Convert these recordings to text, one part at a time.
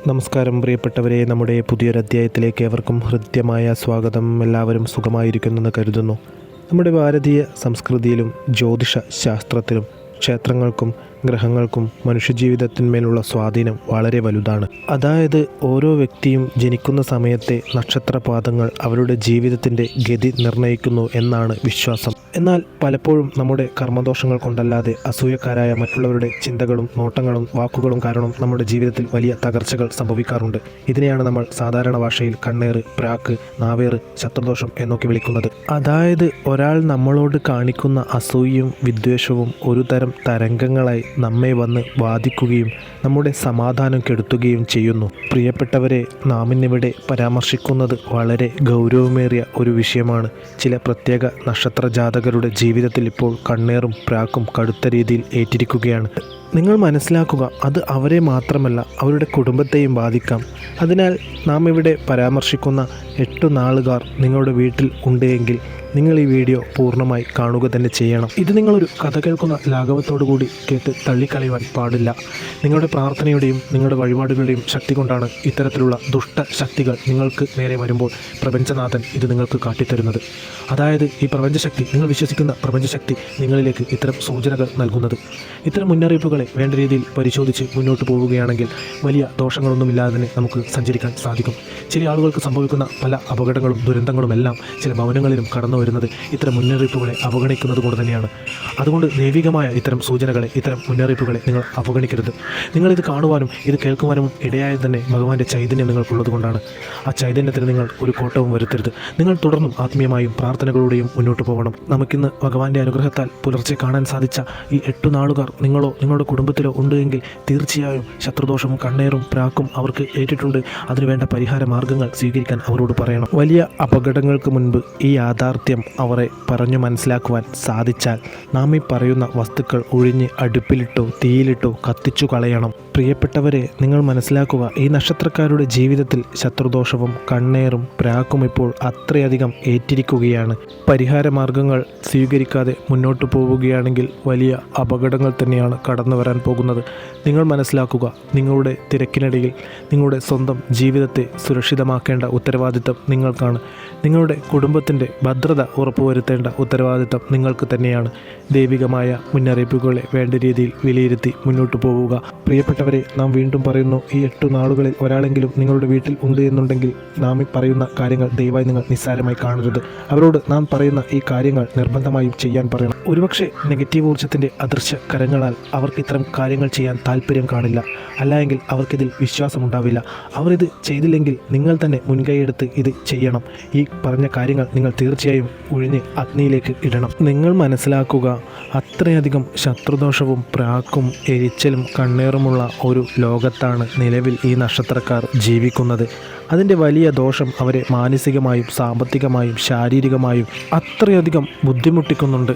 നമസ്കാരം പ്രിയപ്പെട്ടവരെ, നമ്മുടെ പുതിയൊരധ്യായത്തിലേക്ക് ഏവർക്കും ഹൃദ്യമായ സ്വാഗതം. എല്ലാവരും സുഖമായിരിക്കുന്നെന്ന് കരുതുന്നു. നമ്മുടെ ഭാരതീയ സംസ്കൃതിയിലും ജ്യോതിഷ ശാസ്ത്രത്തിലും ക്ഷേത്രങ്ങൾക്കും ഗ്രഹങ്ങൾക്കും മനുഷ്യജീവിതത്തിന്മേലുള്ള സ്വാധീനം വളരെ വലുതാണ്. അതായത് ഓരോ വ്യക്തിയും ജനിക്കുന്ന സമയത്തെ നക്ഷത്രപാദങ്ങൾ അവരുടെ ജീവിതത്തിൻ്റെ ഗതി നിർണ്ണയിക്കുന്നു എന്നാണ് വിശ്വാസം. എന്നാൽ പലപ്പോഴും നമ്മുടെ കർമ്മദോഷങ്ങൾ കൊണ്ടല്ലാതെ അസൂയക്കാരായ മറ്റുള്ളവരുടെ ചിന്തകളും നോട്ടങ്ങളും വാക്കുകളും കാരണം നമ്മുടെ ജീവിതത്തിൽ വലിയ തകർച്ചകൾ സംഭവിക്കാറുണ്ട്. ഇതിനെയാണ് നമ്മൾ സാധാരണ ഭാഷയിൽ കണ്ണേറ്, പ്രാക്ക്, നാവേറ്, ശത്രുദോഷം എന്നൊക്കെ വിളിക്കുന്നത്. അതായത് ഒരാൾ നമ്മളോട് കാണിക്കുന്ന അസൂയയും വിദ്വേഷവും ഒരു തരം തരംഗങ്ങളായി നമ്മെ വന്ന് ബാധിക്കുകയും നമ്മുടെ സമാധാനം കെടുത്തുകയും ചെയ്യുന്നു. പ്രിയപ്പെട്ടവരെ, നാം ഇന്നിവിടെ പരാമർശിക്കുന്നത് വളരെ ഗൗരവമേറിയ ഒരു വിഷയമാണ്. ചില പ്രത്യേക നക്ഷത്ര ജാതകരുടെ ജീവിതത്തിൽ ഇപ്പോൾ കണ്ണേറും പ്രാക്കും കടുത്ത രീതിയിൽ ഏറ്റിരിക്കുകയാണ്. നിങ്ങൾ മനസ്സിലാക്കുക, അത് അവരെ മാത്രമല്ല അവരുടെ കുടുംബത്തെയും ബാധിക്കാം. അതിനാൽ നാം ഇവിടെ പരാമർശിക്കുന്ന 8 നാളുകാർ നിങ്ങളുടെ വീട്ടിൽ ഉണ്ട് എങ്കിൽ നിങ്ങൾ ഈ വീഡിയോ പൂർണ്ണമായി കാണുക തന്നെ ചെയ്യണം. ഇത് നിങ്ങളൊരു കഥ കേൾക്കുന്ന ലാഘവത്തോടു കൂടി കേട്ട് തള്ളിക്കളയുവാൻ പാടില്ല. നിങ്ങളുടെ പ്രാർത്ഥനയുടെയും നിങ്ങളുടെ വഴിപാടുകളുടെയും ശക്തി കൊണ്ടാണ് ഇത്തരത്തിലുള്ള ദുഷ്ട ശക്തികൾ നിങ്ങൾക്ക് നേരെ വരുമ്പോൾ പ്രപഞ്ചനാഥൻ ഇത് നിങ്ങൾക്ക് കാട്ടിത്തരുന്നത്. അതായത് ഈ പ്രപഞ്ചശക്തി, നിങ്ങൾ വിശ്വസിക്കുന്ന പ്രപഞ്ചശക്തി നിങ്ങളിലേക്ക് ഇത്തരം സൂചനകൾ നൽകുന്നത്. ഇത്തരം മുന്നറിയിപ്പുകളെ വേണ്ട രീതിയിൽ പരിശോധിച്ച് മുന്നോട്ട് പോവുകയാണെങ്കിൽ വലിയ ദോഷങ്ങളൊന്നുമില്ലാതെ തന്നെ നമുക്ക് സഞ്ചരിക്കാൻ സാധിക്കും. ചില ആളുകൾക്ക് സംഭവിക്കുന്ന പല അപകടങ്ങളും ദുരന്തങ്ങളും എല്ലാം ചില ഭവനങ്ങളിലും കടന്നു വരുന്നത് ഇത്തരം മുന്നറിയിപ്പുകളെ അവഗണിക്കുന്നത് കൊണ്ട് തന്നെയാണ്. അതുകൊണ്ട് ദൈവികമായ ഇത്തരം സൂചനകളെ, ഇത്തരം മുന്നറിയിപ്പുകളെ നിങ്ങൾ അവഗണിക്കരുത്. നിങ്ങളിത് കാണുവാനും ഇത് കേൾക്കുവാനും ഇടയായത് തന്നെ ഭഗവാന്റെ ചൈതന്യം നിങ്ങൾക്കുള്ളത് കൊണ്ടാണ്. ആ ചൈതന്യത്തിന് നിങ്ങൾ ഒരു കോട്ടവും വരുത്തരുത്. നിങ്ങൾ തുടർന്നും ആത്മീയമായും പ്രാർത്ഥനകളോടെയും മുന്നോട്ട് പോകണം. നമുക്കിന്ന് ഭഗവാന്റെ അനുഗ്രഹത്താൽ പുലർച്ചെ കാണാൻ സാധിച്ച ഈ 8 നാളുകാർ നിങ്ങളോ നിങ്ങളുടെ കുടുംബത്തിലോ ഉണ്ട് എങ്കിൽ തീർച്ചയായും ശത്രുദോഷവും കണ്ണേറും പ്രാക്കും അവർക്ക് ഏറ്റിട്ടുണ്ട്. അതിനുവേണ്ട പരിഹാര മാർഗങ്ങൾ സ്വീകരിക്കാൻ അവരോട് പറയണം. വലിയ അപകടങ്ങൾക്ക് മുൻപ് ഈ യാഥാർത്ഥ്യം അവരെ പറഞ്ഞു മനസ്സിലാക്കുവാൻ സാധിച്ചാൽ നാം ഈ പറയുന്ന വസ്തുക്കൾ ഒഴിഞ്ഞ് അടുപ്പിലിട്ടോ തീയിലിട്ടോ കത്തിച്ചു കളയണം. പ്രിയപ്പെട്ടവരെ, നിങ്ങൾ മനസ്സിലാക്കുക, ഈ നക്ഷത്രക്കാരുടെ ജീവിതത്തിൽ ശത്രുദോഷവും കണ്ണേറും പ്രാക്കും ഇപ്പോൾ അത്രയധികം ഏറ്റിരിക്കുകയാണ്. പരിഹാര മാർഗങ്ങൾ സ്വീകരിക്കാതെ മുന്നോട്ട് പോവുകയാണെങ്കിൽ വലിയ അപകടങ്ങൾ തന്നെയാണ് കടന്നു വരാൻ പോകുന്നത്. നിങ്ങൾ മനസ്സിലാക്കുക, നിങ്ങളുടെ തിരക്കിനിടയിൽ നിങ്ങളുടെ സ്വന്തം ജീവിതത്തെ സുരക്ഷിതമാക്കേണ്ട ഉത്തരവാദിത്തം നിങ്ങൾക്കാണ്. നിങ്ങളുടെ കുടുംബത്തിൻ്റെ ഭദ്രത ഉറപ്പുവരുത്തേണ്ട ഉത്തരവാദിത്തം നിങ്ങൾക്ക് തന്നെയാണ്. ദൈവികമായ മുന്നറിയിപ്പുകളെ വേണ്ട രീതിയിൽ വിലയിരുത്തി മുന്നോട്ട് പോവുക. പ്രിയപ്പെട്ടവരെ, നാം വീണ്ടും പറയുന്നു, ഈ 8 നാളുകളിൽ ഒരാളെങ്കിലും നിങ്ങളുടെ വീട്ടിൽ ഉണ്ട് എന്നുണ്ടെങ്കിൽ നാം ഈ പറയുന്ന കാര്യങ്ങൾ ദയവായി നിങ്ങൾ നിസ്സാരമായി കാണരുത്. അവരോട് നാം പറയുന്ന ഈ കാര്യങ്ങൾ നിർബന്ധമായും ചെയ്യാൻ പറയണം. ഒരുപക്ഷെ നെഗറ്റീവ് ഊർജ്ജത്തിൻ്റെ അദൃശ്യ കരങ്ങളാൽ അവർക്ക് ഇത്തരം കാര്യങ്ങൾ ചെയ്യാൻ താല്പര്യം കാണില്ല. അല്ലായെങ്കിൽ അവർക്കിതിൽ വിശ്വാസമുണ്ടാവില്ല. അവർ ഇത് ചെയ്തില്ലെങ്കിൽ നിങ്ങൾ തന്നെ മുൻകൈയെടുത്ത് ഇത് ചെയ്യണം. ഈ പറഞ്ഞ കാര്യങ്ങൾ നിങ്ങൾ തീർച്ചയായും ഒഴിഞ്ഞ് അഗ്നിയിലേക്ക് ഇടണം. നിങ്ങൾ മനസ്സിലാക്കുക, അത്രയധികം ശത്രുദോഷവും പ്രാക്കും എരിച്ചലും കണ്ണേറുമുള്ള ഒരു ലോകത്താണ് നിലവിൽ ഈ നക്ഷത്രക്കാർ ജീവിക്കുന്നത്. അതിൻ്റെ വലിയ ദോഷം അവരെ മാനസികമായും സാമ്പത്തികമായും ശാരീരികമായും അത്രയധികം ബുദ്ധിമുട്ടിക്കുന്നുണ്ട്.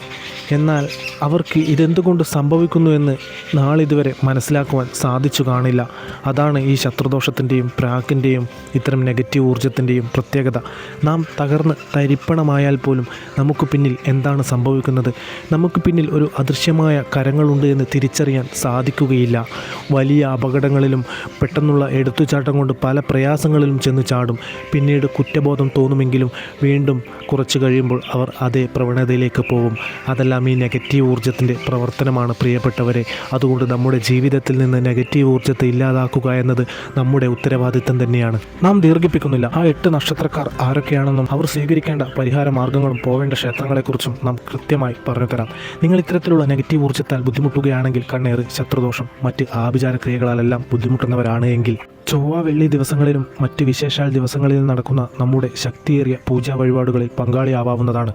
എന്നാൽ അവർക്ക് ഇതെന്തുകൊണ്ട് സംഭവിക്കുന്നു എന്ന് നാളിതുവരെ മനസ്സിലാക്കുവാൻ സാധിച്ചു കാണില്ല. അതാണ് ഈ ശത്രുദോഷത്തിൻ്റെയും പ്രാക്കിൻ്റെയും ഇത്തരം നെഗറ്റീവ് ഊർജ്ജത്തിൻ്റെയും പ്രത്യേകത. നാം തകർന്ന് തരിപ്പണമായാൽ പോലും നമുക്ക് പിന്നിൽ എന്താണ് സംഭവിക്കുന്നത്, നമുക്ക് പിന്നിൽ ഒരു അദൃശ്യമായ കരങ്ങളുണ്ട് എന്ന് തിരിച്ചറിയാൻ സാധിക്കുകയില്ല. വലിയ അപകടങ്ങളിലും പെട്ടെന്നുള്ള എടുത്തുചാട്ടം കൊണ്ട് പല പ്രയാസങ്ങളിലും ചെന്ന് ചാടും. പിന്നീട് കുറ്റബോധം തോന്നുമെങ്കിലും വീണ്ടും കുറച്ച് കഴിയുമ്പോൾ അവർ അതേ പ്രവണതയിലേക്ക് പോകും. അതെല്ലാം ഈ നെഗറ്റീവ് ഊർജ്ജത്തിൻ്റെ പ്രവർത്തനമാണ് പ്രിയപ്പെട്ടവരെ. അതുകൊണ്ട് നമ്മുടെ ജീവിതത്തിൽ നിന്ന് നെഗറ്റീവ് ഊർജ്ജത്തെ ഇല്ലാതാക്കുക എന്നത് നമ്മുടെ ഉത്തരവാദിത്തം തന്നെയാണ്. നാം ദീർഘിപ്പിക്കുന്നില്ല. ആ 8 നക്ഷത്രക്കാർ ആരൊക്കെയാണെന്നും അവർ സ്വീകരിക്കേണ്ട പരിഹാര മാർഗങ്ങളും പോവേണ്ട ക്ഷേത്രങ്ങളെക്കുറിച്ചും നാം കൃത്യമായി പറഞ്ഞു തരാം. നിങ്ങൾ ഇത്തരത്തിലുള്ള നെഗറ്റീവ് ഊർജ്ജത്താൽ ബുദ്ധിമുട്ടുകയാണെങ്കിൽ, കണ്ണേറ്, ശത്രുദോഷം, മറ്റ് ആഭിചാര ക്രിയകളാലെല്ലാം ബുദ്ധിമുട്ടുന്നവരാണ് എങ്കിൽ ചൊവ്വ വെള്ളി ദിവസങ്ങളിലും മറ്റ് വിശേഷാൽ ദിവസങ്ങളിലും നടക്കുന്ന നമ്മുടെ ശക്തിയേറിയ പൂജാ വഴിപാടുകളിൽ പങ്കാളിയാവാവുന്നതാണ്.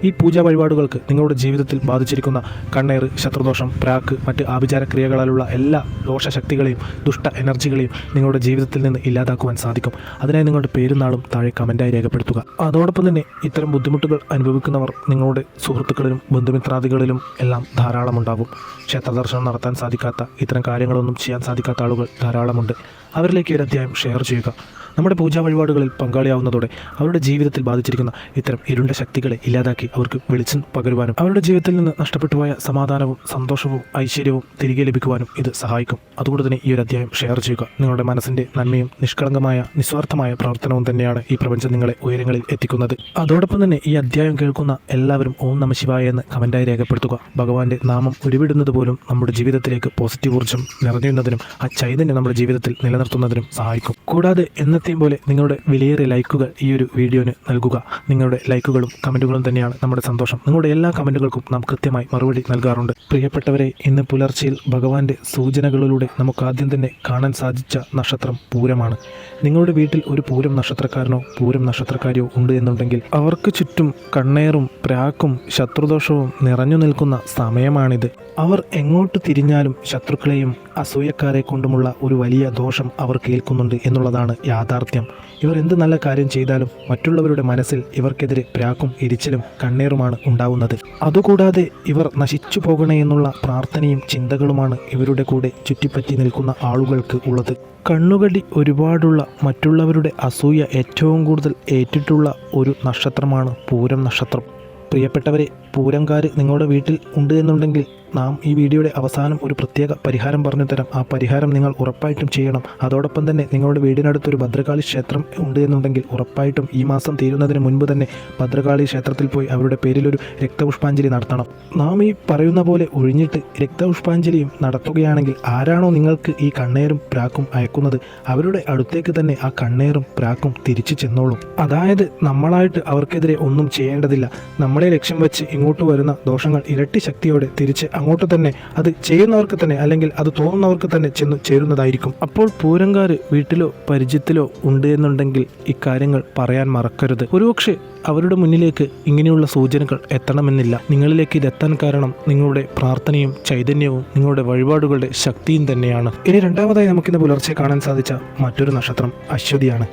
ഈ പൂജാ വഴിപാടുകൾക്ക് നിങ്ങളുടെ ജീവിതത്തിൽ ബാധിച്ചിരിക്കുന്ന കണ്ണേറ്, ശത്രുദോഷം, പ്രാക്ക്, മറ്റ് ആഭിചാര ക്രിയകളാലുള്ള എല്ലാ ദോഷശക്തികളെയും ദുഷ്ട എനർജികളെയും നിങ്ങളുടെ ജീവിതത്തിൽ നിന്ന് ഇല്ലാതാക്കുവാൻ സാധിക്കും. അതിനായി നിങ്ങളുടെ പേരും നാളും താഴെ കമൻറ്റായി രേഖപ്പെടുത്തുക. അതോടൊപ്പം തന്നെ ഇത്തരം ബുദ്ധിമുട്ടുകൾ അനുഭവിക്കുന്നവർ നിങ്ങളുടെ സുഹൃത്തുക്കളിലും ബന്ധുമിത്രാദികളിലും എല്ലാം ധാരാളമുണ്ടാകും. ക്ഷേത്ര ദർശനം നടത്താൻ സാധിക്കാത്ത, ഇത്തരം കാര്യങ്ങളൊന്നും ചെയ്യാൻ സാധിക്കാത്ത ആളുകൾ ധാരാളമുണ്ട്. അവരിലേക്ക് ഈ ഒരു അധ്യായം ഷെയർ ചെയ്യുക. നമ്മുടെ പൂജാ വഴിപാടുകളിൽ പങ്കാളിയാവുന്നതോടെ അവരുടെ ജീവിതത്തിൽ ബാധിച്ചിരിക്കുന്ന ഇത്തരം ഇരുണ്ട ശക്തികളെ ഇല്ലാതാക്കി അവർക്ക് വെളിച്ചം പകരുവാനും അവരുടെ ജീവിതത്തിൽ നിന്ന് നഷ്ടപ്പെട്ടുപോയ സമാധാനവും സന്തോഷവും ഐശ്വര്യവും തിരികെ ലഭിക്കുവാനും ഇത് സഹായിക്കും. അതുകൊണ്ട് തന്നെ ഈ ഒരു അധ്യായം ഷെയർ ചെയ്യുക. നിങ്ങളുടെ മനസ്സിൻ്റെ നന്മയും നിഷ്കളങ്കമായ നിസ്വാർത്ഥമായ പ്രവർത്തനവും തന്നെയാണ് ഈ പ്രപഞ്ചം നിങ്ങളെ ഉയരങ്ങളിൽ എത്തിക്കുന്നത്. അതോടൊപ്പം തന്നെ ഈ അധ്യായം കേൾക്കുന്ന എല്ലാവരും ഓം നമഃ ശിവായ എന്ന് കമൻറ്റായി രേഖപ്പെടുത്തുക. ഭഗവാന്റെ നാമം ഉരുവിടുന്നത് പോലും നമ്മുടെ ജീവിതത്തിലേക്ക് പോസിറ്റീവ് ഊർജ്ജം നിറഞ്ഞുന്നതിനും ആ ചൈതന്യം നമ്മുടെ ജീവിതത്തിൽ നിലനിർത്തുന്നതിനും സഹായിക്കും. കൂടാതെ എന്നത്തെയും പോലെ നിങ്ങളുടെ വിലയേറിയ ലൈക്കുകൾ ഈ ഒരു വീഡിയോന് നൽകുക. നിങ്ങളുടെ ലൈക്കുകളും കമൻറ്റുകളും തന്നെയാണ് നമ്മുടെ സന്തോഷം. നിങ്ങളുടെ എല്ലാ കമൻറ്റുകൾക്കും നാം കൃത്യമായി മറുപടി നൽകാറുണ്ട്. പ്രിയപ്പെട്ടവരെ, ഇന്ന് പുലർച്ചയിൽ ഭഗവാന്റെ സൂചനകളിലൂടെ നമുക്ക് ആദ്യം തന്നെ കാണാൻ സാധിച്ച നക്ഷത്രം പൂരമാണ്. നിങ്ങളുടെ വീട്ടിൽ ഒരു പൂരം നക്ഷത്രക്കാരനോ പൂരം നക്ഷത്രക്കാരിയോ ഉണ്ട് എന്നുണ്ടെങ്കിൽ അവർക്ക് ചുറ്റും കണ്ണേറും പ്രാക്കും ശത്രുദോഷവും നിറഞ്ഞു നിൽക്കുന്ന സമയമാണിത്. അവർ എങ്ങോട്ട് തിരിഞ്ഞാലും ശത്രുക്കളെയും അസൂയക്കാരെ കൊണ്ടുമുള്ള ഒരു വലിയ ദോഷം അവർ കേൾക്കുന്നുണ്ട് എന്നുള്ളതാണ് യാഥാർത്ഥ്യം. ഇവർ എന്ത് നല്ല കാര്യം ചെയ്താലും മറ്റുള്ളവരുടെ മനസ്സിൽ ഇവർക്കെതിരെ പ്രാക്കും എരിച്ചിലും കണ്ണേറുമാണ് ഉണ്ടാവുന്നത്. അതുകൂടാതെ ഇവർ നശിച്ചു പോകണേ എന്നുള്ള പ്രാർത്ഥനയും ചിന്തകളുമാണ് ഇവരുടെ കൂടെ ചുറ്റിപ്പറ്റി നിൽക്കുന്ന ആളുകൾക്ക് ഉള്ളത്. കണ്ണുകടി ഒരുപാടുള്ള മറ്റുള്ളവരുടെ അസൂയ ഏറ്റവും കൂടുതൽ ഏറ്റിട്ടുള്ള ഒരു നക്ഷത്രമാണ് പൂരം നക്ഷത്രം. പ്രിയപ്പെട്ടവരെ, പൂരംകാർ നിങ്ങളുടെ വീട്ടിൽ ഉണ്ട് എന്നുണ്ടെങ്കിൽ നാം ഈ വീഡിയോയുടെ അവസാനം ഒരു പ്രത്യേക പരിഹാരം പറഞ്ഞു തരാം. ആ പരിഹാരം നിങ്ങൾ ഉറപ്പായിട്ടും ചെയ്യണം. അതോടൊപ്പം തന്നെ നിങ്ങളുടെ വീടിനടുത്തൊരു ഭദ്രകാളി ക്ഷേത്രം ഉണ്ട് എന്നുണ്ടെങ്കിൽ ഉറപ്പായിട്ടും ഈ മാസം തീരുന്നതിന് മുൻപ് തന്നെ ഭദ്രകാളി ക്ഷേത്രത്തിൽ പോയി അവരുടെ പേരിലൊരു രക്തപുഷ്പാഞ്ജലി നടത്തണം. നാം ഈ പറയുന്ന പോലെ ഒഴിഞ്ഞിട്ട് രക്തപുഷ്പാഞ്ജലിയും നടത്തുകയാണെങ്കിൽ ആരാണോ നിങ്ങൾക്ക് ഈ കണ്ണേറും പ്രാക്കും അയക്കുന്നത് അവരുടെ അടുത്തേക്ക് തന്നെ ആ കണ്ണേറും പ്രാക്കും തിരിച്ചു ചെന്നോളും. അതായത് നമ്മളായിട്ട് അവർക്കെതിരെ ഒന്നും ചെയ്യേണ്ടതില്ല. നമ്മളെ ലക്ഷ്യം വെച്ച് ഇങ്ങോട്ട് വരുന്ന ദോഷങ്ങൾ ഇരട്ടി ശക്തിയോടെ തിരിച്ച് അങ്ങോട്ട് തന്നെ അത് ചെയ്യുന്നവർക്ക് തന്നെ അല്ലെങ്കിൽ അത് തോന്നുന്നവർക്ക് തന്നെ ചെന്ന് ചേരുന്നതായിരിക്കും. അപ്പോൾ പൂരംകാർ വീട്ടിലോ പരിചയത്തിലോ ഉണ്ട് എന്നുണ്ടെങ്കിൽ ഇക്കാര്യങ്ങൾ പറയാൻ മറക്കരുത്. ഒരുപക്ഷെ അവരുടെ മുന്നിലേക്ക് ഇങ്ങനെയുള്ള സൂചനകൾ എത്തണമെന്നില്ല. നിങ്ങളിലേക്ക് ഇതെത്താൻ കാരണം നിങ്ങളുടെ പ്രാർത്ഥനയും ചൈതന്യവും നിങ്ങളുടെ വഴിപാടുകളുടെ ശക്തിയും തന്നെയാണ്. ഇനി രണ്ടാമതായി നമുക്കിന്ന് പുലർച്ചെ കാണാൻ സാധിച്ച മറ്റൊരു നക്ഷത്രം അശ്വതിയാണ്.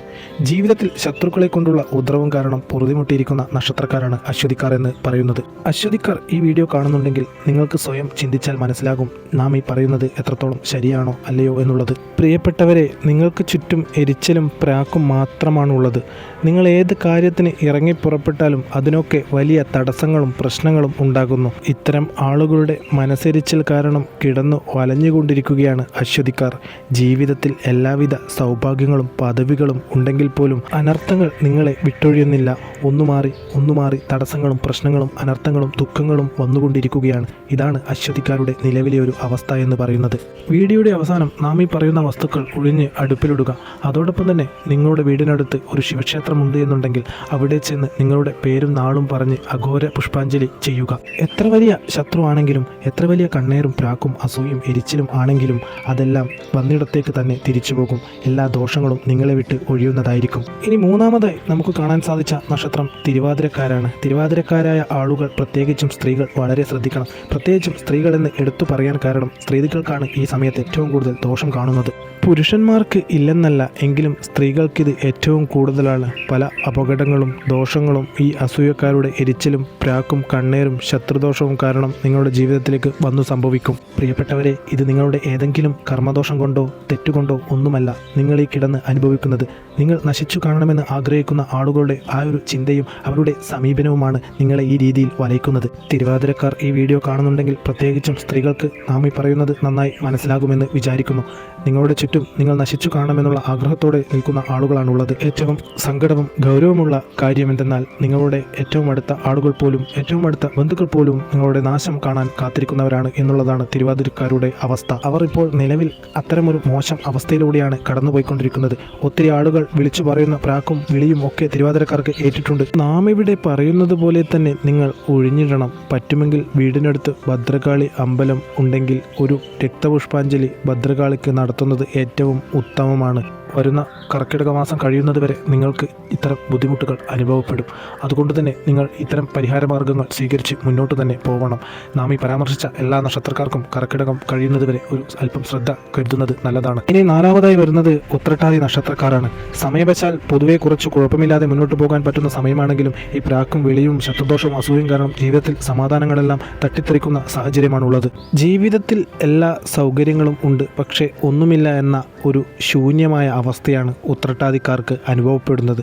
ജീവിതത്തിൽ ശത്രുക്കളെ കൊണ്ടുള്ള ഉപദ്രവം കാരണം പൊറുതിമുട്ടിയിരിക്കുന്ന നക്ഷത്രക്കാരാണ് അശ്വതിക്കാർ എന്ന് പറയുന്നത്. അശ്വതിക്കാർ ഈ വീഡിയോ കാണുന്നുണ്ടെങ്കിൽ നിങ്ങൾക്ക് സ്വയം ചിന്തിച്ചാൽ മനസ്സിലാകും നാം ഈ പറയുന്നത് എത്രത്തോളം ശരിയാണോ അല്ലയോ എന്നുള്ളത്. പ്രിയപ്പെട്ടവരെ, നിങ്ങൾക്ക് ചുറ്റും എരിച്ചിലും പ്രാക്കും മാത്രമാണുള്ളത്. നിങ്ങൾ ഏത് കാര്യത്തിന് ഇറങ്ങി പുറപ്പെട്ടാലും അതിനൊക്കെ വലിയ തടസ്സങ്ങളും പ്രശ്നങ്ങളും ഉണ്ടാകുന്നു. ഇത്തരം ആളുകളുടെ മനസ്സെരിച്ചിൽ കാരണം കിടന്നു വലഞ്ഞുകൊണ്ടിരിക്കുകയാണ് അശ്വതിക്കാർ. ജീവിതത്തിൽ എല്ലാവിധ സൗഭാഗ്യങ്ങളും പദവികളും ഉണ്ടെങ്കിൽ പോലും അനർത്ഥങ്ങൾ നിങ്ങളെ വിട്ടൊഴിയുന്നില്ല. ഒന്നുമാറി തടസ്സങ്ങളും പ്രശ്നങ്ങളും അനർത്ഥങ്ങളും ദുഃഖങ്ങളും വന്നുകൊണ്ടിരിക്കുകയാണ്. ഇതാണ് അശ്വതിക്കാരുടെ നിലവിലെ ഒരു അവസ്ഥ എന്ന് പറയുന്നത്. വീഡിയോയുടെ അവസാനം നാം ഈ പറയുന്ന വസ്തുക്കൾ ഒഴിഞ്ഞ് അടുപ്പിലിടുക. അതോടൊപ്പം തന്നെ നിങ്ങളുടെ വീടിനടുത്ത് ഒരു ശിവക്ഷേത്രം ഉണ്ട് എന്നുണ്ടെങ്കിൽ അവിടെ ചെന്ന് നിങ്ങളുടെ പേരും നാളും പറഞ്ഞ് അഘോര പുഷ്പാഞ്ജലി ചെയ്യുക. എത്ര വലിയ ശത്രു ആണെങ്കിലും എത്ര വലിയ കണ്ണേറും പ്രാക്കും അസൂയും എരിച്ചിലും ആണെങ്കിലും അതെല്ലാം വന്നിടത്തേക്ക് തന്നെ തിരിച്ചു പോകും. എല്ലാ ദോഷങ്ങളും നിങ്ങളെ വിട്ട് ഒഴിയുന്നതായിരിക്കും. ഇനി മൂന്നാമതായി നമുക്ക് കാണാൻ സാധിച്ച നക്ഷത്രം തിരുവാതിരക്കാരാണ്. തിരുവാതിരക്കാരായ ആളുകൾ, പ്രത്യേകിച്ചും സ്ത്രീകൾ, വളരെ ശ്രദ്ധിക്കണം. പ്രത്യേകിച്ചും സ്ത്രീകളെന്ന് എടുത്തു പറയാൻ കാരണം സ്ത്രീകൾക്കാണ് ഈ സമയത്ത് ഏറ്റവും കൂടുതൽ ദോഷം കാണുന്നത്. പുരുഷന്മാർക്ക് ഇല്ലെന്നല്ല, എങ്കിലും സ്ത്രീകൾക്കിത് ഏറ്റവും കൂടുതലാണ്. പല അപകടങ്ങളും ദോഷങ്ങളും ഈ അസൂയക്കാരുടെ എരിച്ചിലും പ്രാക്കും കണ്ണേറും ശത്രുദോഷവും കാരണം നിങ്ങളുടെ ജീവിതത്തിലേക്ക് വന്നു സംഭവിക്കും. പ്രിയപ്പെട്ടവരെ, ഇത് നിങ്ങളുടെ ഏതെങ്കിലും കർമ്മദോഷം കൊണ്ടോ തെറ്റുകൊണ്ടോ ഒന്നുമല്ല നിങ്ങൾ ഈ കിടന്ന് അനുഭവിക്കുന്നത്. നിങ്ങൾ നശിച്ചു കാണണമെന്ന് ആഗ്രഹിക്കുന്ന ആളുകളുടെ ആ ഒരു ചിന്തയും അവരുടെ സമീപനവുമാണ് നിങ്ങളെ ഈ രീതിയിൽ വലയ്ക്കുന്നത്. തിരുവാതിരക്കാർ ഈ വീഡിയോ കാണുന്നുണ്ടെങ്കിൽ പ്രത്യേകിച്ചും സ്ത്രീകൾക്ക് നാം ഈ പറയുന്നത് നന്നായി മനസ്സിലാകുമെന്ന് വിചാരിക്കുന്നു. നിങ്ങളുടെ ചുറ്റും നിങ്ങൾ നശിച്ചു കാണണമെന്നുള്ള ആഗ്രഹത്തോടെ നിൽക്കുന്ന ആളുകളാണുള്ളത്. ഏറ്റവും സങ്കടവും ഗൗരവമുള്ള കാര്യം എന്തെന്നാൽ നിങ്ങളുടെ ഏറ്റവും അടുത്ത ആളുകൾ പോലും, ഏറ്റവും അടുത്ത ബന്ധുക്കൾ പോലും നിങ്ങളുടെ നാശം കാണാൻ കാത്തിരിക്കുന്നവരാണ് എന്നുള്ളതാണ് തിരുവാതിരക്കാരുടെ അവസ്ഥ. അവർ ഇപ്പോൾ നിലവിൽ അത്തരമൊരു മോശം അവസ്ഥയിലൂടെയാണ് കടന്നുപോയിക്കൊണ്ടിരിക്കുന്നത്. ഒത്തിരി ആളുകൾ വിളിച്ചു പറയുന്ന പ്രാക്കും വിളിയും ഒക്കെ തിരുവാതിരക്കാർക്ക് ഏറ്റിട്ടുണ്ട്. നാം ഇവിടെ പറയുന്നത് പോലെ തന്നെ നിങ്ങൾ ഒഴിഞ്ഞിടണം. പറ്റുമെങ്കിൽ വീടിനടുത്ത് ഭദ്രകാളി അമ്പലം ഉണ്ടെങ്കിൽ ഒരു രക്തപുഷ്പാഞ്ജലി ഭദ്രകാളിക്ക് നടത്തുന്നത് ഏറ്റവും ഉത്തമമാണ്. വരുന്ന കർക്കിടക മാസം കഴിയുന്നതുവരെ നിങ്ങൾക്ക് ഇത്തരം ബുദ്ധിമുട്ടുകൾ അനുഭവപ്പെടും. അതുകൊണ്ട് തന്നെ നിങ്ങൾ ഇത്തരം പരിഹാര മാർഗ്ഗങ്ങൾ സ്വീകരിച്ച് മുന്നോട്ട് തന്നെ പോകണം. നാം ഈ പരാമർശിച്ച എല്ലാ നക്ഷത്രക്കാർക്കും കർക്കിടകം കഴിയുന്നതുവരെ ഒരു അല്പം ശ്രദ്ധ കരുതുന്നത് നല്ലതാണ്. ഇനി 4-ാമതായി വരുന്നത് ഉത്രട്ടാതി നക്ഷത്രക്കാരാണ്. സമയവശാൽ പൊതുവെ കുറച്ച് കുഴപ്പമില്ലാതെ മുന്നോട്ട് പോകാൻ പറ്റുന്ന സമയമാണെങ്കിലും ഈ പ്രാക്കും വെളിയും ശത്രുദോഷവും അസൂയയും കാരണം ജീവിതത്തിൽ സമാധാനങ്ങളെല്ലാം തട്ടിത്തെറിക്കുന്ന സാഹചര്യമാണുള്ളത്. ജീവിതത്തിൽ എല്ലാ സൗകര്യങ്ങളും ഉണ്ട്, പക്ഷേ ഒന്നുമില്ല എന്ന ഒരു ശൂന്യമായ അവസ്ഥയാണ് ഉത്രട്ടാതിക്കാർക്ക് അനുഭവപ്പെടുന്നത്.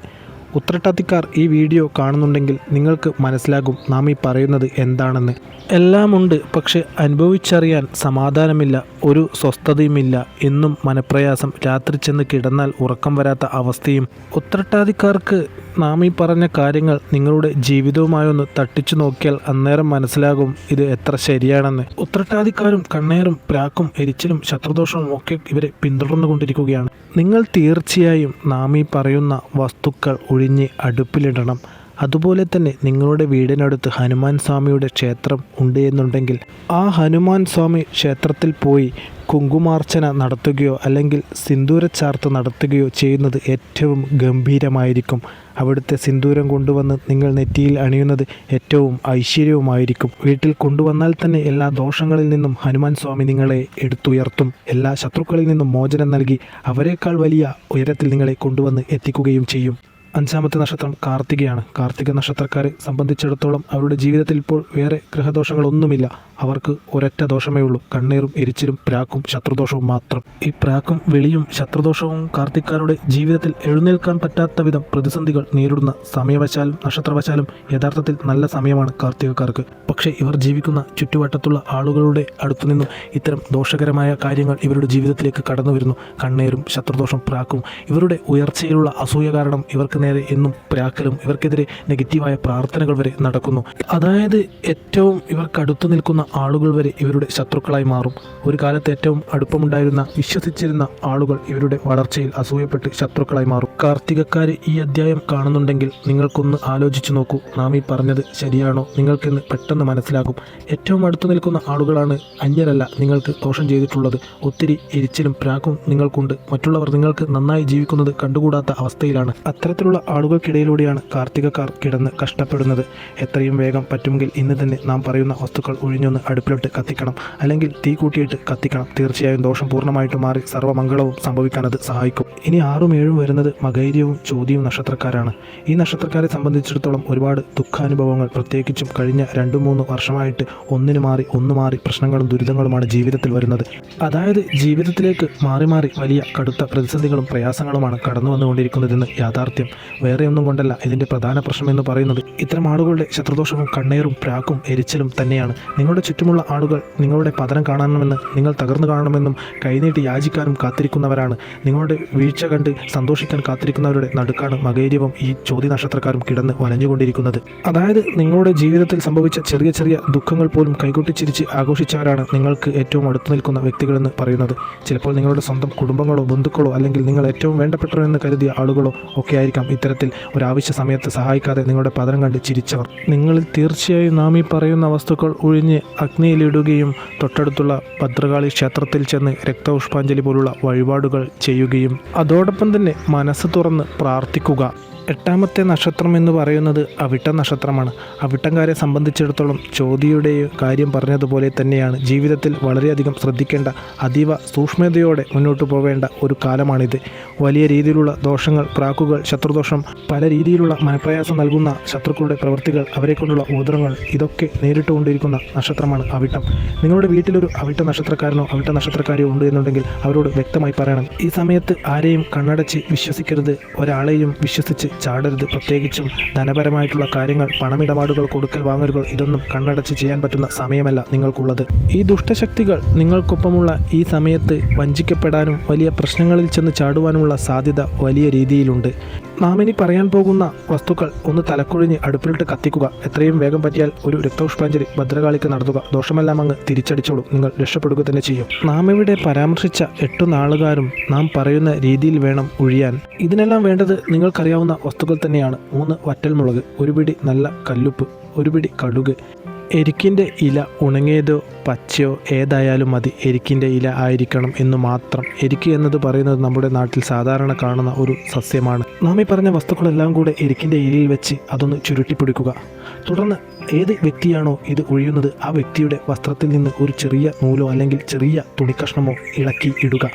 ഉത്രട്ടാതിക്കാർ ഈ വീഡിയോ കാണുന്നുണ്ടെങ്കിൽ നിങ്ങൾക്ക് മനസ്സിലാകും നാം ഈ പറയുന്നത് എന്താണെന്ന്. എല്ലാമുണ്ട്, പക്ഷെ അനുഭവിച്ചറിയാൻ സമാധാനമില്ല, ഒരു സ്വസ്ഥതയുമില്ല, എന്നും മനപ്രയാസം, രാത്രി ചെന്ന് കിടന്നാൽ ഉറക്കം വരാത്ത അവസ്ഥയും. ഉത്രട്ടാതിക്കാർക്ക് നാം ഈ പറഞ്ഞ കാര്യങ്ങൾ നിങ്ങളുടെ ജീവിതവുമായൊന്ന് തട്ടിച്ചു നോക്കിയാൽ അന്നേരം മനസ്സിലാകും ഇത് എത്ര ശരിയാണെന്ന്. ഉത്രട്ടാതിക്കാരും കണ്ണേറും പ്രാക്കും എരിച്ചിലും ശത്രുദോഷവും ഒക്കെ ഇവരെ പിന്തുടർന്നുകൊണ്ടിരിക്കുകയാണ്. നിങ്ങൾ തീർച്ചയായും നാം ഈ പറയുന്ന വസ്തുക്കൾ ഒഴിഞ്ഞ് അടുപ്പിലിടണം. അതുപോലെ തന്നെ നിങ്ങളുടെ വീടിനടുത്ത് ഹനുമാൻ സ്വാമിയുടെ ക്ഷേത്രം ഉണ്ട് എന്നുണ്ടെങ്കിൽ ആ ഹനുമാൻ സ്വാമി ക്ഷേത്രത്തിൽ പോയി കുങ്കുമാർച്ചന നടത്തുകയോ അല്ലെങ്കിൽ സിന്ദൂരച്ചാർത്ത് നടത്തുകയോ ചെയ്യുന്നത് ഏറ്റവും ഗംഭീരമായിരിക്കും. അവിടുത്തെ സിന്ദൂരം കൊണ്ടുവന്ന് നിങ്ങൾ നെറ്റിയിൽ അണിയുന്നത് ഏറ്റവും ഐശ്വര്യവുമായിരിക്കും. വീട്ടിൽ കൊണ്ടുവന്നാൽ തന്നെ എല്ലാ ദോഷങ്ങളിൽ നിന്നും ഹനുമാൻ സ്വാമി നിങ്ങളെ എടുത്തുയർത്തും. എല്ലാ ശത്രുക്കളിൽ നിന്നും മോചനം നൽകി അവരെക്കാൾ വലിയ ഉയരത്തിൽ നിങ്ങളെ കൊണ്ടുവന്ന് എത്തിക്കുകയും ചെയ്യും. 5-ാമത്തെ നക്ഷത്രം കാർത്തികയാണ്. കാർത്തിക നക്ഷത്രക്കാരെ സംബന്ധിച്ചിടത്തോളം അവരുടെ ജീവിതത്തിൽ ഇപ്പോൾ വേറെ ഗ്രഹദോഷങ്ങളൊന്നുമില്ല. അവർക്ക് ഒരൊറ്റ ദോഷമേ ഉള്ളൂ, കണ്ണീറും എരിച്ചിലും പ്രാക്കും ശത്രുദോഷവും മാത്രം. ഈ പ്രാക്കും വെളിയും ശത്രുദോഷവും കാർത്തിക്കാരുടെ ജീവിതത്തിൽ എഴുന്നേൽക്കാൻ പറ്റാത്ത വിധം പ്രതിസന്ധികൾ നേരിടുന്ന സമയവശാലും നക്ഷത്രവശാലും യഥാർത്ഥത്തിൽ നല്ല സമയമാണ് കാർത്തികക്കാർക്ക്. പക്ഷേ ഇവർ ജീവിക്കുന്ന ചുറ്റുവട്ടത്തുള്ള ആളുകളുടെ അടുത്തുനിന്നും ഇത്തരം ദോഷകരമായ കാര്യങ്ങൾ ഇവരുടെ ജീവിതത്തിലേക്ക് കടന്നു വരുന്നു. കണ്ണീരും ശത്രുദോഷം പ്രാക്കും ഇവരുടെ ഉയർച്ചയിലുള്ള അസൂയ കാരണം ഇവർക്ക് നേരെ എന്നും പ്രാക്കലും ഇവർക്കെതിരെ നെഗറ്റീവായ പ്രാർത്ഥനകൾ വരെ നടക്കുന്നു. അതായത് ഏറ്റവും ഇവർക്ക് അടുത്തു നിൽക്കുന്ന ആളുകൾ വരെ ഇവരുടെ ശത്രുക്കളായി മാറും. ഒരു കാലത്ത് ഏറ്റവും അടുപ്പമുണ്ടായിരുന്ന വിശ്വസിച്ചിരുന്ന ആളുകൾ ഇവരുടെ വളർച്ചയിൽ അസൂയപ്പെട്ട് ശത്രുക്കളായി മാറും. കാർത്തികക്കാര് ഈ അധ്യായം കാണുന്നുണ്ടെങ്കിൽ നിങ്ങൾക്കൊന്ന് ആലോചിച്ചു നോക്കൂ, നാം ഈ പറഞ്ഞത് ശരിയാണോ? നിങ്ങൾക്കെന്ന് പെട്ടെന്ന് മനസ്സിലാകും. ഏറ്റവും അടുത്തു നിൽക്കുന്ന ആളുകളാണ്, അന്യരല്ല നിങ്ങൾക്ക് ദോഷം ചെയ്തിട്ടുള്ളത്. ഒത്തിരി എരിച്ചിലും പ്രാക്കും നിങ്ങൾക്കുണ്ട്. മറ്റുള്ളവർ നിങ്ങൾക്ക് നന്നായി ജീവിക്കുന്നത് കണ്ടുകൂടാത്ത അവസ്ഥയിലാണ്. അത്തരത്തിലുള്ള ആളുകൾക്കിടയിലൂടെയാണ് കാർത്തികക്കാർ കിടന്ന് കഷ്ടപ്പെടുന്നത്. എത്രയും വേഗം പറ്റുമെങ്കിൽ ഇന്ന് തന്നെ നാം പറയുന്ന വസ്തുക്കൾ ഒഴിഞ്ഞൊന്ന് അടുപ്പിലിട്ട് കത്തിക്കണം, അല്ലെങ്കിൽ തീ കൂട്ടിയിട്ട് കത്തിക്കണം. തീർച്ചയായും ദോഷം പൂർണ്ണമായിട്ട് മാറി സർവ്വമംഗളവും സംഭവിക്കാൻ അത് സഹായിക്കും. ഇനി 6ഉം 7ഉം വരുന്നത് മകൈര്യവും ചോതിയും നക്ഷത്രക്കാരാണ്. ഈ നക്ഷത്രക്കാരെ സംബന്ധിച്ചിടത്തോളം ഒരുപാട് ദുഃഖാനുഭവങ്ങൾ, പ്രത്യേകിച്ചും കഴിഞ്ഞ 2-3 വർഷമായിട്ട് ഒന്ന് മാറി പ്രശ്നങ്ങളും ദുരിതങ്ങളുമാണ് ജീവിതത്തിൽ വരുന്നത്. അതായത് ജീവിതത്തിലേക്ക് മാറി മാറി വലിയ കടുത്ത പ്രതിസന്ധികളും പ്രയാസങ്ങളുമാണ് കടന്നു വന്നുകൊണ്ടിരിക്കുന്നതെന്ന് യാഥാർത്ഥ്യം. വേറെ ഒന്നും കൊണ്ടല്ല, ഇതിൻ്റെ പ്രധാന പ്രശ്നം എന്ന് പറയുന്നത് ഇത്തരം ആളുകളുടെ ശത്രുദോഷവും കണ്ണീറും പ്രാക്കും എരിച്ചിലും തന്നെയാണ്. നിങ്ങളുടെ ചുറ്റുമുള്ള ആളുകൾ നിങ്ങളുടെ പതനം കാണണമെന്ന്, നിങ്ങൾ തകർന്നു കാണണമെന്നും കൈനീട്ടി യാചിക്കാനും കാത്തിരിക്കുന്നവരാണ്. നിങ്ങളുടെ വീഴ്ച കണ്ട് സന്തോഷിക്കാൻ കാത്തിരിക്കുന്നവരുടെ നടുക്കാണ് മകൈര്യവും ഈ ചോതി നക്ഷത്രക്കാരും കിടന്ന് വലഞ്ഞുകൊണ്ടിരിക്കുന്നത്. അതായത് നിങ്ങളുടെ ജീവിതത്തിൽ സംഭവിച്ച ചെറിയ ചെറിയ ദുഃഖങ്ങൾ പോലും കൈകൊട്ടിച്ചിരിച്ച് ആഘോഷിച്ചവരാണ് നിങ്ങൾക്ക് ഏറ്റവും അടുത്തു നിൽക്കുന്ന വ്യക്തികളെന്ന് പറയുന്നത്. ചിലപ്പോൾ നിങ്ങളുടെ സ്വന്തം കുടുംബങ്ങളോ ബന്ധുക്കളോ അല്ലെങ്കിൽ നിങ്ങൾ ഏറ്റവും വേണ്ടപ്പെട്ടവരെന്ന് കരുതിയ ആളുകളോ ഒക്കെ ആയിരിക്കാം ഇത്തരത്തിൽ ഒരാവശ്യ സമയത്ത് സഹായിക്കാതെ നിങ്ങളുടെ പതനം കണ്ട് ചിരിച്ചവർ. നിങ്ങളിൽ തീർച്ചയായും നാം ഈ പറയുന്ന വസ്തുക്കൾ ഒഴിഞ്ഞ് അഗ്നിയിലിടുകയും തൊട്ടടുത്തുള്ള ഭദ്രകാളി ക്ഷേത്രത്തിൽ ചെന്ന് രക്തപുഷ്പാഞ്ജലി പോലുള്ള വഴിപാടുകൾ ചെയ്യുകയും അതോടൊപ്പം തന്നെ മനസ്സ് തുറന്ന് പ്രാർത്ഥിക്കുക. 8-ാമത്തെ നക്ഷത്രം എന്ന് പറയുന്നത് അവിട്ട നക്ഷത്രമാണ്. അവിട്ടംകാരെ സംബന്ധിച്ചിടത്തോളം ചോതിയുടെ കാര്യം പറഞ്ഞതുപോലെ തന്നെയാണ് ജീവിതത്തിൽ വളരെയധികം ശ്രദ്ധിക്കേണ്ട, അതീവ സൂക്ഷ്മതയോടെ മുന്നോട്ട് പോവേണ്ട ഒരു കാലമാണിത്. വലിയ രീതിയിലുള്ള ദോഷങ്ങൾ, പ്രാക്കുകൾ, ശത്രുദോഷം, പല രീതിയിലുള്ള മനപ്രയാസം നൽകുന്ന ശത്രുക്കളുടെ പ്രവൃത്തികൾ, അവരെ കൊണ്ടുള്ള ഉപദ്രവങ്ങൾ, ഇതൊക്കെ നേരിട്ടുകൊണ്ടിരിക്കുന്ന നക്ഷത്രമാണ് അവിട്ടം. നിങ്ങളുടെ വീട്ടിലൊരു അവിട്ട നക്ഷത്രക്കാരനോ അവിട്ട നക്ഷത്രക്കാരിയോ ഉണ്ട് എന്നുണ്ടെങ്കിൽ അവരോട് വ്യക്തമായി പറയണം, ഈ സമയത്ത് ആരെയും കണ്ണടച്ച് വിശ്വസിക്കരുത്, ഒരാളെയും വിശ്വസിച്ച് ചാടരുത്. പ്രത്യേകിച്ചും ധനപരമായിട്ടുള്ള കാര്യങ്ങൾ, പണമിടപാടുകൾ, കൊടുക്കൽ വാങ്ങലുകൾ, ഇതൊന്നും കണ്ണടച്ച് ചെയ്യാൻ പറ്റുന്ന സമയമല്ല നിങ്ങൾക്കുള്ളത്. ഈ ദുഷ്ടശക്തികൾ നിങ്ങൾക്കൊപ്പമുള്ള ഈ സമയത്ത് വഞ്ചിക്കപ്പെടാനും വലിയ പ്രശ്നങ്ങളിൽ ചെന്ന് ചാടുവാനുമുള്ള സാധ്യത വലിയ രീതിയിലുണ്ട്. നാം ഇനി പറയാൻ പോകുന്ന വസ്തുക്കൾ ഒന്ന് തലക്കുഴിഞ്ഞ് അടുപ്പിലിട്ട് കത്തിക്കുക. എത്രയും വേഗം പറ്റിയാൽ ഒരു രക്തപുഷ്പാഞ്ജലി ഭദ്രകാളിക്ക് നടത്തുക. ദോഷമെല്ലാം അങ്ങ് തിരിച്ചടിച്ചോളൂ, നിങ്ങൾ രക്ഷപ്പെടുക തന്നെ ചെയ്യും. നാം ഇവിടെ പരാമർശിച്ച 8 നാളുകാരും നാം പറയുന്ന രീതിയിൽ വേണം ഒഴിയാൻ. ഇതിനെല്ലാം വേണ്ടത് നിങ്ങൾക്കറിയാവുന്ന വസ്തുക്കൾ തന്നെയാണ്. 3 വറ്റൽമുളക്, 1 പിടി നല്ല കല്ലുപ്പ്, 1 പിടി കടുക്, എരിക്കിൻ്റെ ഇല ഉണങ്ങിയതോ പച്ചയോ ഏതായാലും മതി, എരിക്കിൻ്റെ ഇല ആയിരിക്കണം എന്ന് മാത്രം. എരിക്ക് എന്നത് പറയുന്നത് നമ്മുടെ നാട്ടിൽ സാധാരണ കാണുന്ന ഒരു സസ്യമാണ്. നാം ഈ പറഞ്ഞ വസ്തുക്കളെല്ലാം കൂടെ എരിക്കിൻ്റെ ഇലയിൽ വെച്ച് അതൊന്ന് ചുരുട്ടിപ്പിടിക്കുക. തുടർന്ന് ഏത് വ്യക്തിയാണോ ഇത് ഒഴിയുന്നത് ആ വ്യക്തിയുടെ വസ്ത്രത്തിൽ നിന്ന് ഒരു ചെറിയ നൂലോ അല്ലെങ്കിൽ ചെറിയ തുണിക്കഷ്ണമോ ഇളക്കി ഇടുക.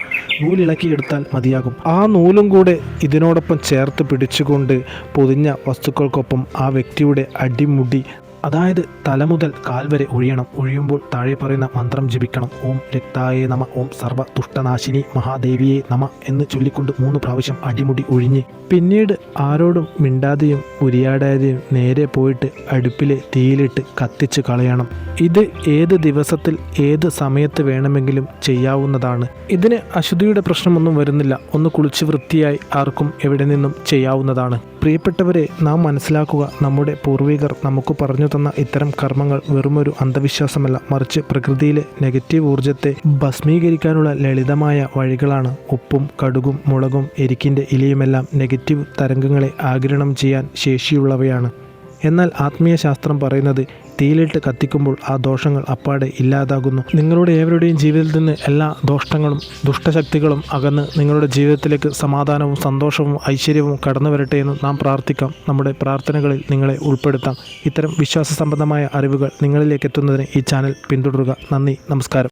നൂലിളക്കിയെടുത്താൽ മതിയാകും. ആ നൂലും കൂടെ ഇതിനോടൊപ്പം ചേർത്ത് പിടിച്ചുകൊണ്ട് പൊതിഞ്ഞ വസ്തുക്കൾക്കൊപ്പം ആ വ്യക്തിയുടെ അടിമുടി, അതായത് തല മുതൽ കാൽ വരെ ഒഴിയണം. ഒഴിയുമ്പോൾ താഴെ പറയുന്ന മന്ത്രം ജപിക്കണം. ഓം രക്തായേ നമ, ഓം സർവ ദുഷ്ടനാശിനി മഹാദേവിയെ നമ എന്ന് ചൊല്ലിക്കൊണ്ട് 3 പ്രാവശ്യം അടിമുടി ഒഴിഞ്ഞ് പിന്നീട് ആരോടും മിണ്ടാതെയും ഉരിയാടാതെയും നേരെ പോയിട്ട് അടുപ്പിലെ തീയിലിട്ട് കത്തിച്ച് കളയണം. ഇത് ഏത് ദിവസത്തിൽ ഏത് സമയത്ത് വേണമെങ്കിലും ചെയ്യാവുന്നതാണ്. ഇതിന് അശുദ്ധിയുടെ പ്രശ്നമൊന്നും വരുന്നില്ല. ഒന്ന് കുളിച്ച് വൃത്തിയായി ആർക്കും എവിടെ നിന്നും ചെയ്യാവുന്നതാണ്. പ്രിയപ്പെട്ടവരെ, നാം മനസ്സിലാക്കുക, നമ്മുടെ പൂർവികർ നമുക്ക് പറഞ്ഞു തന്ന ഇത്തരം കർമ്മങ്ങൾ വെറുമൊരു അന്ധവിശ്വാസമല്ല, മറിച്ച് പ്രകൃതിയിലെ നെഗറ്റീവ് ഊർജത്തെ ഭസ്മീകരിക്കാനുള്ള ലളിതമായ വഴികളാണ്. ഉപ്പും കടുകും മുളകും എരിക്കിൻ്റെ ഇലയുമെല്ലാം നെഗറ്റീവ് തരംഗങ്ങളെ ആഗിരണം ചെയ്യാൻ ശേഷിയുള്ളവയാണ്. എന്നാൽ ആത്മീയ ശാസ്ത്രം പറയുന്നത് തീയിലിട്ട് കത്തിക്കുമ്പോൾ ആ ദോഷങ്ങൾ അപ്പാടെ ഇല്ലാതാകുന്നു. നിങ്ങളുടെ ഏവരുടെയും ജീവിതത്തിൽ നിന്ന് എല്ലാ ദോഷങ്ങളും ദുഷ്ടശക്തികളും അകന്ന് നിങ്ങളുടെ ജീവിതത്തിലേക്ക് സമാധാനവും സന്തോഷവും ഐശ്വര്യവും കടന്നു വരട്ടെ എന്ന് നാം പ്രാർത്ഥിക്കാം. നമ്മുടെ പ്രാർത്ഥനകളിൽ നിങ്ങളെ ഉൾപ്പെടുത്താം. ഇത്തരം വിശ്വാസ സംബന്ധമായ അറിവുകൾ നിങ്ങളിലേക്ക് എത്തുന്നതിന് ഈ ചാനൽ പിന്തുടരുക. നന്ദി, നമസ്കാരം.